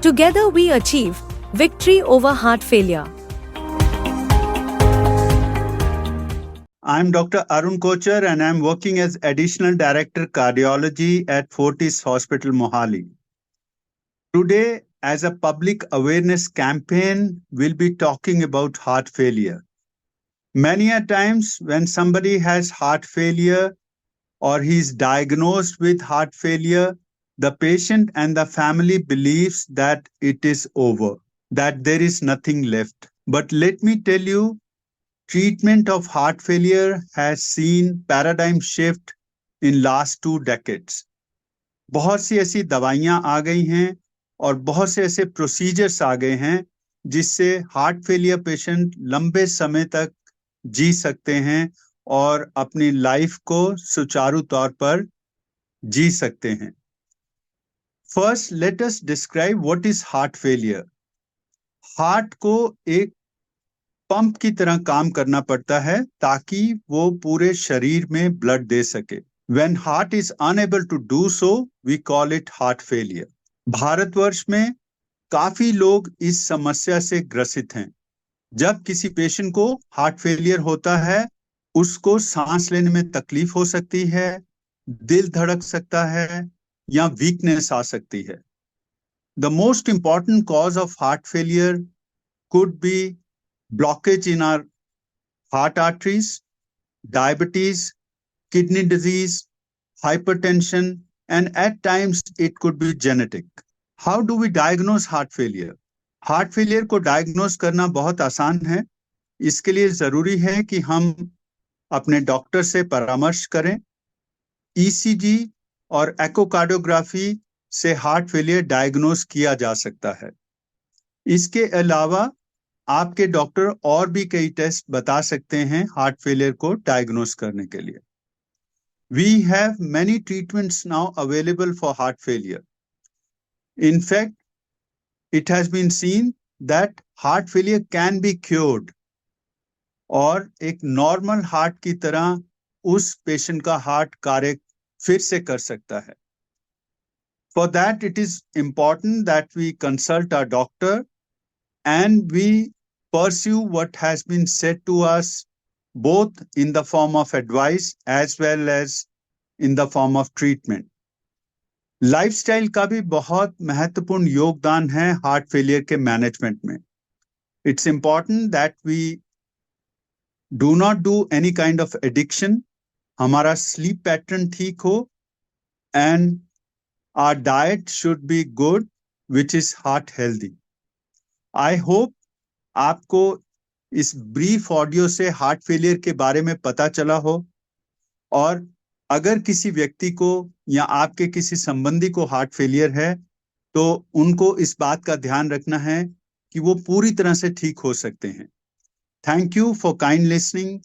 Together we achieve victory over heart failure. I'm Dr. Arun Kochar and I'm working as Additional Director Cardiology at Fortis Hospital, Mohali. Today, as a public awareness campaign, we'll be talking about heart failure. Many a times when somebody has heart failure or he's diagnosed with heart failure, the patient and the family believes that it is over, that there is nothing left. But let me tell you, treatment of heart failure has seen paradigm shift in last 2 decades. बहुत सी ऐसी दवाइयां आ गई हैं और बहुत से ऐसे procedures आ गए हैं जिससे हार्ट फेलियर पेशेंट लंबे समय तक जी सकते हैं और अपनी लाइफ को सुचारू तौर पर जी सकते हैं. First, let us describe what is heart failure. Heart को एक पंप की तरह काम करना पड़ता है ताकि वो पूरे शरीर में ब्लड दे सके. When heart is unable to do so, we call it heart failure. Bharatvarsh में काफी लोग इस समस्या से ग्रसित हैं. जब किसी पेशेंट को हार्ट फेलियर होता है, उसको सांस लेने में तकलीफ हो सकती है, दिल धड़क सकता है या वीकनेस आ सकती है. The most important cause of heart failure could be blockage in our heart arteries, diabetes, kidney disease, hypertension, and at times it could be genetic. How do we diagnose heart failure? Heart failure को diagnose करना बहुत आसान है. इसके लिए जरूरी है कि हम अपने डॉक्टर से परामर्श करें. ECG और एकोकार्डियोग्राफी से हार्ट फेलियर डायग्नोज किया जा सकता है. इसके अलावा आपके डॉक्टर और भी कई टेस्ट बता सकते हैं हार्ट फेलियर को डायग्नोज करने के लिए. We have many treatments now available for heart failure. In fact, it has been seen that heart failure can be cured और एक नॉर्मल हार्ट की तरह उस पेशेंट का हार्ट कार्य फिर से कर सकता है. For that, it is important that we consult our doctor and we pursue what has been said to us both in the form of advice as well as in the form of treatment. Lifestyle का भी बहुत महत्वपूर्ण योगदान है heart failure के management में. It's important that we do not do any kind of addiction. हमारा sleep pattern ठीक हो and our diet should be good, which is heart healthy. I hope आपको इस ब्रीफ ऑडियो से हार्ट फेलियर के बारे में पता चला हो और अगर किसी व्यक्ति को या आपके किसी संबंधी को हार्ट फेलियर है तो उनको इस बात का ध्यान रखना है कि वो पूरी तरह से ठीक हो सकते हैं. Thank you for kind listening